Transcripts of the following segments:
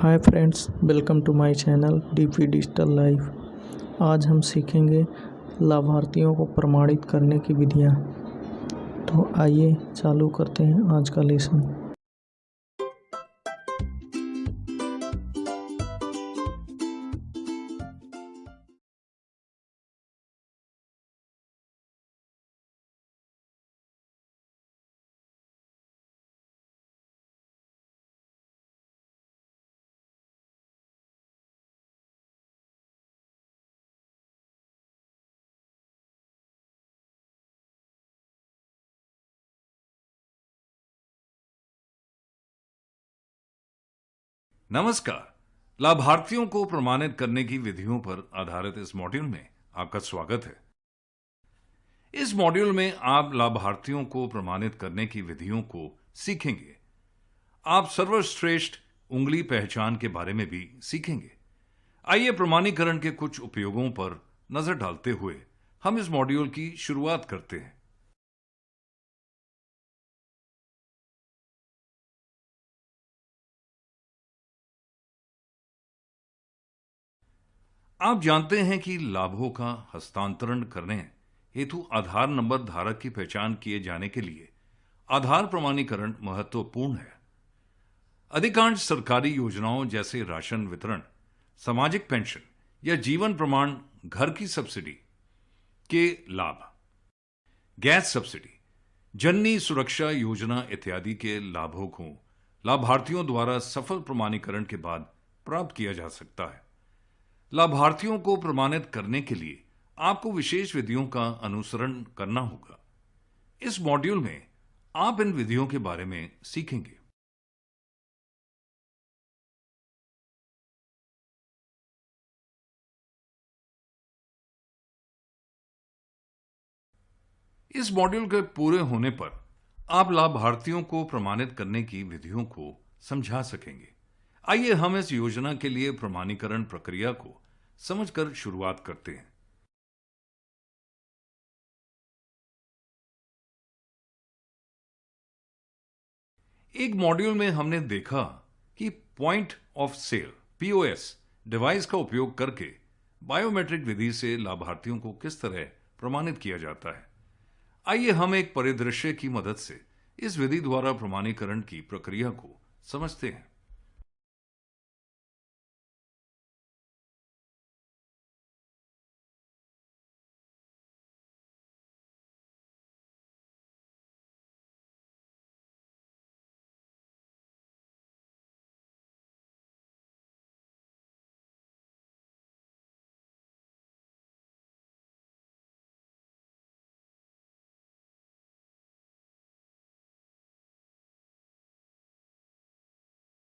Hi friends, welcome to my channel DP digital life. आज हम सीखेंगे लाभार्थियों को प्रमाणित करने की विधियाँ। तो आइए चालू करते हैं आज का लेसन। नमस्कार। लाभार्थियों को प्रमाणित करने की विधियों पर आधारित इस मॉड्यूल में आपका स्वागत है। इस मॉड्यूल में आप लाभार्थियों को प्रमाणित करने की विधियों को सीखेंगे। आप सर्वश्रेष्ठ उंगली पहचान के बारे में भी सीखेंगे। आइए प्रमाणीकरण के कुछ उपयोगों पर नजर डालते हुए हम इस मॉड्यूल की शुरुआत करते हैं। आप जानते हैं कि लाभों का हस्तांतरण करने हेतु आधार नंबर धारक की पहचान किए जाने के लिए आधार प्रमाणीकरण महत्वपूर्ण है। अधिकांश सरकारी योजनाओं जैसे राशन वितरण, सामाजिक पेंशन या जीवन प्रमाण, घर की सब्सिडी के लाभ, गैस सब्सिडी, जननी सुरक्षा योजना इत्यादि के लाभों को लाभार्थियों द्वारा सफल प्रमाणीकरण के बाद प्राप्त किया जा सकता है। लाभार्थियों को प्रमाणित करने के लिए आपको विशेष विधियों का अनुसरण करना होगा। इस मॉड्यूल में आप इन विधियों के बारे में सीखेंगे। इस मॉड्यूल के पूरे होने पर आप लाभार्थियों को प्रमाणित करने की विधियों को समझा सकेंगे। आइए हम इस योजना के लिए प्रमाणीकरण प्रक्रिया को समझकर शुरुआत करते हैं। एक मॉड्यूल में हमने देखा कि point of sale POS device का उपयोग करके बायोमेट्रिक विधि से लाभार्थियों को किस तरह प्रमाणित किया जाता है। आइए हम एक परिदृश्य की मदद से इस विधि द्वारा प्रमाणीकरण की प्रक्रिया को समझते हैं।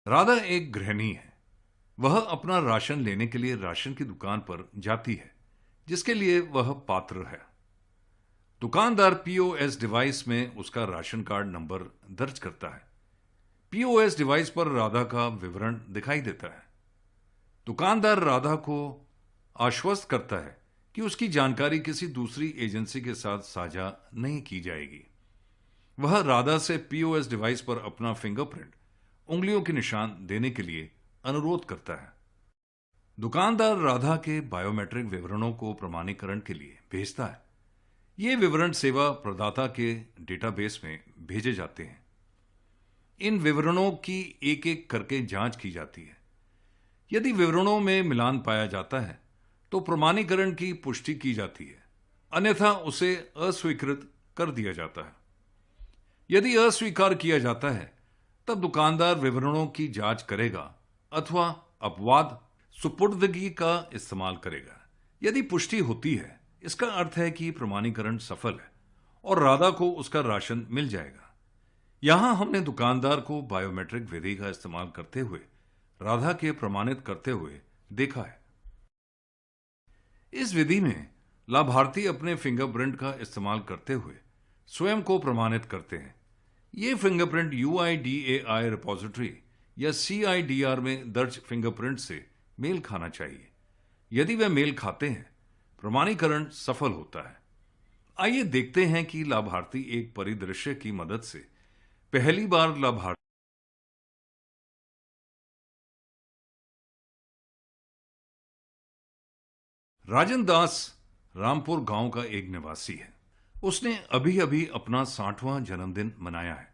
राधा एक गृहिणी है। वह अपना राशन लेने के लिए राशन की दुकान पर जाती है, जिसके लिए वह पात्र है। दुकानदार पीओएस डिवाइस में उसका राशन कार्ड नंबर दर्ज करता है। पीओएस डिवाइस पर राधा का विवरण दिखाई देता है। दुकानदार राधा को आश्वस्त करता है कि उसकी जानकारी किसी दूसरी एजेंसी के साथ साझा नहीं की जाएगी। वह राधा से पीओएस डिवाइस पर अपना फिंगरप्रिंट, उंगलियों के निशान देने के लिए अनुरोध करता है। दुकानदार राधा के बायोमेट्रिक विवरणों को प्रमाणीकरण के लिए भेजता है। ये विवरण सेवा प्रदाता के डेटाबेस में भेजे जाते हैं। इन विवरणों की एक एक करके जांच की जाती है। यदि विवरणों में मिलान पाया जाता है तो प्रमाणीकरण की पुष्टि की जाती है, अन्यथा उसे अस्वीकृत कर दिया जाता है। यदि अस्वीकार किया जाता है तब दुकानदार विवरणों की जांच करेगा अथवा अपवाद सुपुर्दगी का इस्तेमाल करेगा। यदि पुष्टि होती है, इसका अर्थ है कि प्रमाणीकरण सफल है और राधा को उसका राशन मिल जाएगा। यहां हमने दुकानदार को बायोमेट्रिक विधि का इस्तेमाल करते हुए राधा के प्रमाणित करते हुए देखा है। इस विधि में लाभार्थी अपने फिंगरप्रिंट का इस्तेमाल करते हुए स्वयं को प्रमाणित करते हैं। ये फिंगरप्रिंट UIDAI रिपोजिटरी या CIDR में दर्ज फिंगरप्रिंट से मेल खाना चाहिए। यदि वे मेल खाते हैं, प्रमाणीकरण सफल होता है। आइए देखते हैं कि लाभार्थी एक परिदृश्य की मदद से पहली बार लाभार्थी राजन दास रामपुर गांव का एक निवासी है। उसने अभी अभी अपना 60वां जन्मदिन मनाया है।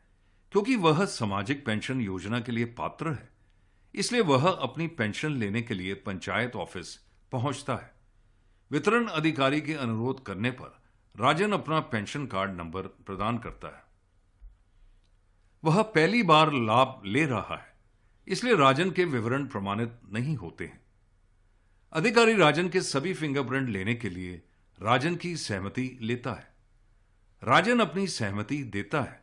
क्योंकि वह सामाजिक पेंशन योजना के लिए पात्र है, इसलिए वह अपनी पेंशन लेने के लिए पंचायत ऑफिस पहुंचता है। वितरण अधिकारी के अनुरोध करने पर राजन अपना पेंशन कार्ड नंबर प्रदान करता है। वह पहली बार लाभ ले रहा है, इसलिए राजन के विवरण प्रमाणित नहीं होते हैं। अधिकारी राजन के सभी फिंगरप्रिंट लेने के लिए राजन की सहमति लेता है। राजन अपनी सहमति देता है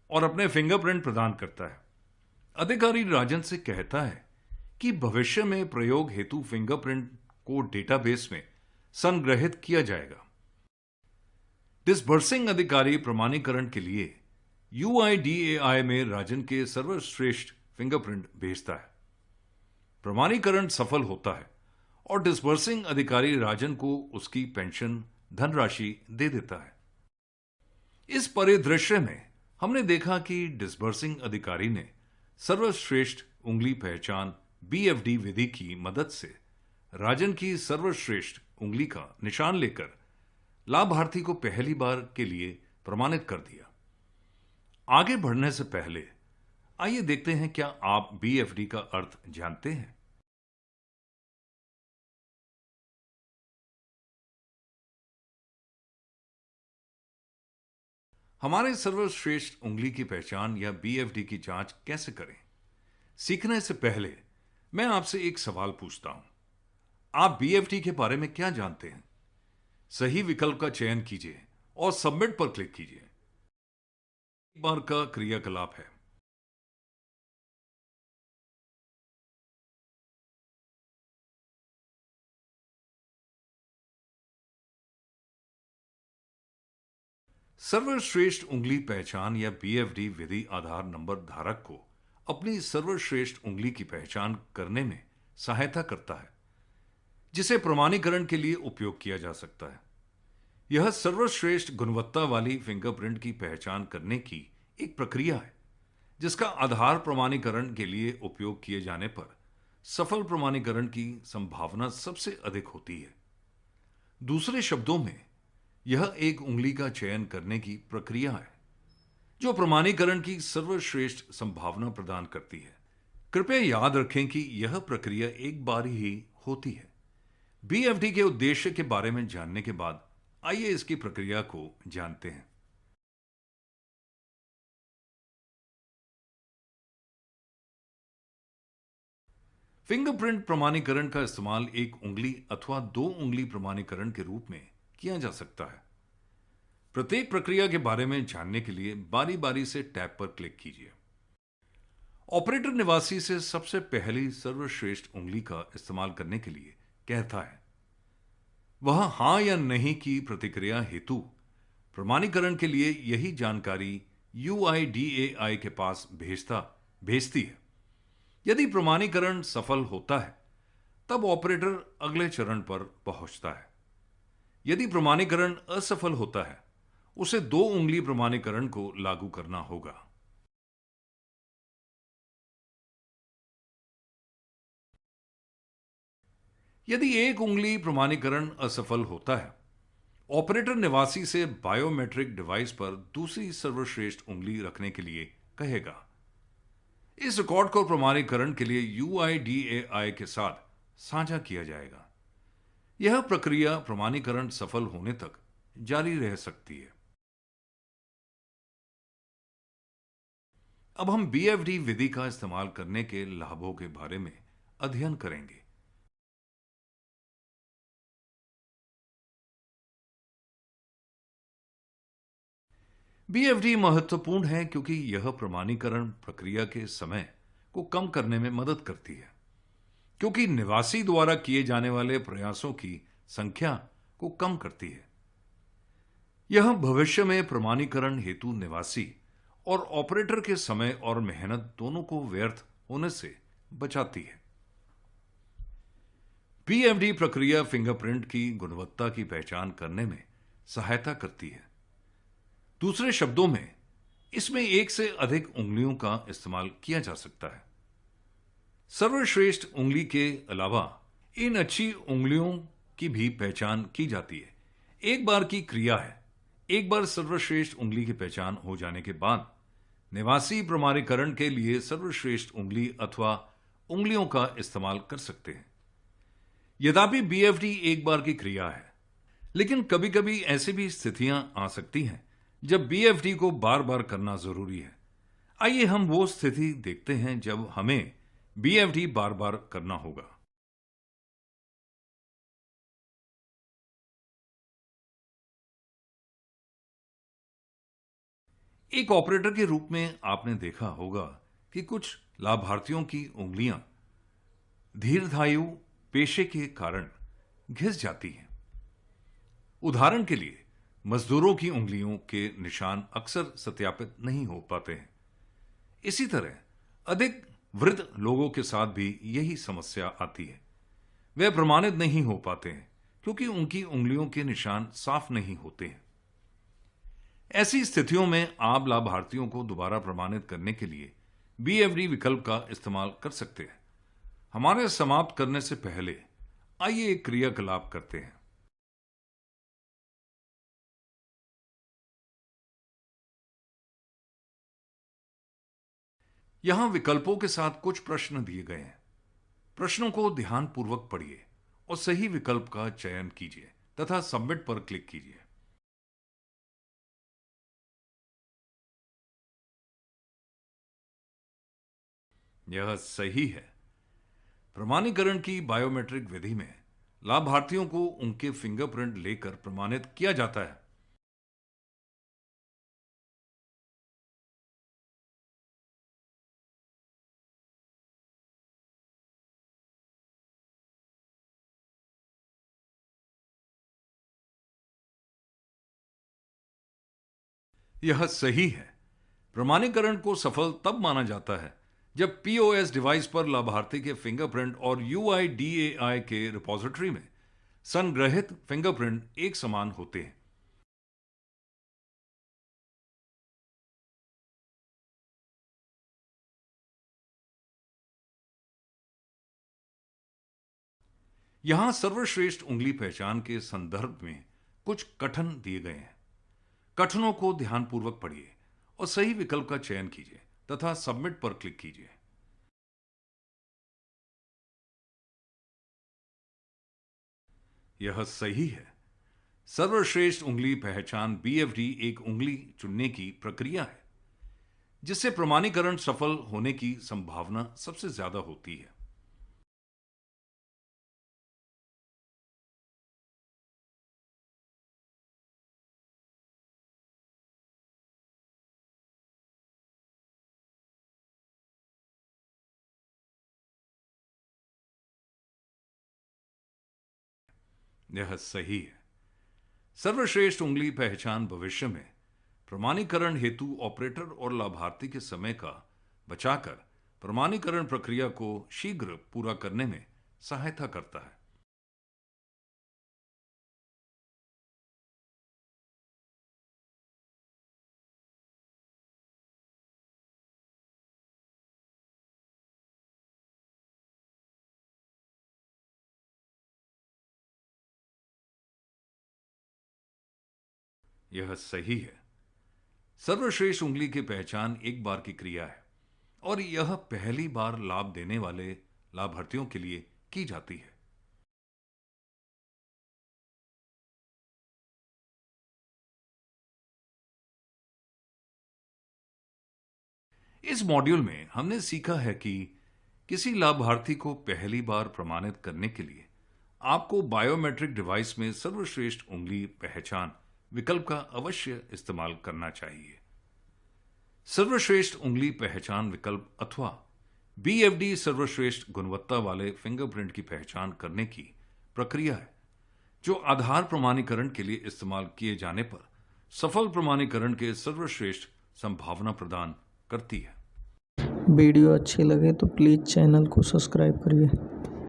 और अपने फिंगरप्रिंट प्रदान करता है। अधिकारी राजन से कहता है कि भविष्य में प्रयोग हेतु फिंगरप्रिंट को डेटाबेस में संग्रहित किया जाएगा। डिसबर्सिंग अधिकारी प्रमाणीकरण के लिए UIDAI में राजन के सर्वश्रेष्ठ फिंगरप्रिंट भेजता है। प्रमाणीकरण सफल होता है और डिसबर्सिंग अधिकारी राजन को उसकी पेंशन धनराशि दे देता है। इस परिदृश्य में हमने देखा कि डिसबर्सिंग अधिकारी ने सर्वश्रेष्ठ उंगली पहचान BFD विधि की मदद से राजन की सर्वश्रेष्ठ उंगली का निशान लेकर लाभार्थी को पहली बार के लिए प्रमाणित कर दिया। आगे बढ़ने से पहले आइए देखते हैं, क्या आप BFD का अर्थ जानते हैं? हमारे सर्वश्रेष्ठ उंगली की पहचान या BFD की जांच कैसे करें? सीखने से पहले मैं आपसे एक सवाल पूछता हूं। आप BFD के बारे में क्या जानते हैं? सही विकल्प का चयन कीजिए और सबमिट पर क्लिक कीजिए। एक बार का क्रियाकलाप है। सर्वश्रेष्ठ उंगली पहचान या BFD विधि आधार नंबर धारक को अपनी सर्वश्रेष्ठ उंगली की पहचान करने में सहायता करता है, जिसे प्रमाणीकरण के लिए उपयोग किया जा सकता है। यह सर्वश्रेष्ठ गुणवत्ता वाली फिंगरप्रिंट की पहचान करने की एक प्रक्रिया है, जिसका आधार प्रमाणीकरण के लिए उपयोग किए जाने पर सफल प्रमाणीकरण की संभावना सबसे अधिक होती है। दूसरे शब्दों में, यह एक उंगली का चयन करने की प्रक्रिया है जो प्रमाणीकरण की सर्वश्रेष्ठ संभावना प्रदान करती है। कृपया याद रखें कि यह प्रक्रिया एक बार ही होती है। BFD के उद्देश्य के बारे में जानने के बाद आइए इसकी प्रक्रिया को जानते हैं। फिंगरप्रिंट प्रमाणीकरण का इस्तेमाल एक उंगली अथवा 2 उंगली प्रमाणीकरण के रूप में किया जा सकता है। प्रत्येक प्रक्रिया के बारे में जानने के लिए बारी बारी से टैब पर क्लिक कीजिए। ऑपरेटर निवासी से सबसे पहली सर्वश्रेष्ठ उंगली का इस्तेमाल करने के लिए कहता है। वह हां या नहीं की प्रतिक्रिया हेतु प्रमाणीकरण के लिए यही जानकारी UIDAI के पास भेजती है। यदि प्रमाणीकरण सफल होता है, तब ऑपरेटर अगले चरण पर पहुंचता है। यदि प्रमाणीकरण असफल होता है, उसे 2 उंगली प्रमाणीकरण को लागू करना होगा। यदि एक उंगली प्रमाणीकरण असफल होता है, ऑपरेटर निवासी से बायोमेट्रिक डिवाइस पर दूसरी सर्वश्रेष्ठ उंगली रखने के लिए कहेगा। इस रिकॉर्ड को प्रमाणीकरण के लिए UIDAI के साथ साझा किया जाएगा। यह प्रक्रिया प्रमाणीकरण सफल होने तक जारी रह सकती है। अब हम BFD विधि का इस्तेमाल करने के लाभों के बारे में अध्ययन करेंगे। BFD महत्वपूर्ण है क्योंकि यह प्रमाणीकरण प्रक्रिया के समय को कम करने में मदद करती है, क्योंकि निवासी द्वारा किए जाने वाले प्रयासों की संख्या को कम करती है। यह भविष्य में प्रमाणीकरण हेतु निवासी और ऑपरेटर के समय और मेहनत दोनों को व्यर्थ होने से बचाती है। BFD प्रक्रिया फिंगरप्रिंट की गुणवत्ता की पहचान करने में सहायता करती है। दूसरे शब्दों में, इसमें एक से अधिक उंगलियों का इस्तेमाल किया जा सकता है। सर्वश्रेष्ठ उंगली के अलावा इन अच्छी उंगलियों की भी पहचान की जाती है। एक बार की क्रिया है। एक बार सर्वश्रेष्ठ उंगली की पहचान हो जाने के बाद निवासी प्रमाणीकरण के लिए सर्वश्रेष्ठ उंगली अथवा उंगलियों का इस्तेमाल कर सकते हैं। यद्यपि बीएफडी एक बार की क्रिया है, लेकिन कभी कभी ऐसी भी स्थितियां आ सकती हैं जब बीएफडी को बार बार करना जरूरी है। आइए हम वो स्थिति देखते हैं जब हमें बीएफडी बार बार करना होगा। एक ऑपरेटर के रूप में आपने देखा होगा कि कुछ लाभार्थियों की उंगलियां दीर्घायु पेशे के कारण घिस जाती हैं। उदाहरण के लिए मजदूरों की उंगलियों के निशान अक्सर सत्यापित नहीं हो पाते हैं। इसी तरह अधिक वृद्ध लोगों के साथ भी यही समस्या आती है। वे प्रमाणित नहीं हो पाते हैं क्योंकि उनकी उंगलियों के निशान साफ नहीं होते हैं। ऐसी स्थितियों में आप लाभार्थियों को दोबारा प्रमाणित करने के लिए बीएफडी विकल्प का इस्तेमाल कर सकते हैं। हमारे समाप्त करने से पहले आइए एक क्रियाकलाप करते हैं। यहां विकल्पों के साथ कुछ प्रश्न दिए गए हैं। प्रश्नों को ध्यानपूर्वक पढ़िए और सही विकल्प का चयन कीजिए तथा सबमिट पर क्लिक कीजिए। यह सही है। प्रमाणीकरण की बायोमेट्रिक विधि में लाभार्थियों को उनके फिंगरप्रिंट लेकर प्रमाणित किया जाता है। यह सही है। प्रमाणीकरण को सफल तब माना जाता है जब पीओएस डिवाइस पर लाभार्थी के फिंगरप्रिंट और यूआईडीएआई के रिपोजिटरी में संग्रहित फिंगरप्रिंट एक समान होते हैं। यहां सर्वश्रेष्ठ उंगली पहचान के संदर्भ में कुछ कथन दिए गए हैं। कथनों को ध्यानपूर्वक पढ़िए और सही विकल्प का चयन कीजिए तथा सबमिट पर क्लिक कीजिए। यह सही है। सर्वश्रेष्ठ उंगली पहचान बीएफडी एक उंगली चुनने की प्रक्रिया है जिससे प्रमाणीकरण सफल होने की संभावना सबसे ज्यादा होती है। यह सही है। सर्वश्रेष्ठ उंगली पहचान भविष्य में प्रमाणीकरण हेतु ऑपरेटर और लाभार्थी के समय का बचाकर प्रमाणीकरण प्रक्रिया को शीघ्र पूरा करने में सहायता करता है। यह सही है। सर्वश्रेष्ठ उंगली की पहचान एक बार की क्रिया है और यह पहली बार लाभ देने वाले लाभार्थियों के लिए की जाती है। इस मॉड्यूल में हमने सीखा है कि किसी लाभार्थी को पहली बार प्रमाणित करने के लिए आपको बायोमेट्रिक डिवाइस में सर्वश्रेष्ठ उंगली पहचान विकल्प का अवश्य इस्तेमाल करना चाहिए। सर्वश्रेष्ठ उंगली पहचान विकल्प अथवा बीएफडी सर्वश्रेष्ठ गुणवत्ता वाले फिंगरप्रिंट की पहचान करने की प्रक्रिया है जो आधार प्रमाणीकरण के लिए इस्तेमाल किए जाने पर सफल प्रमाणीकरण के सर्वश्रेष्ठ संभावना प्रदान करती है। वीडियो अच्छी लगे तो प्लीज़ चैनल को सब्सक्राइब करिए।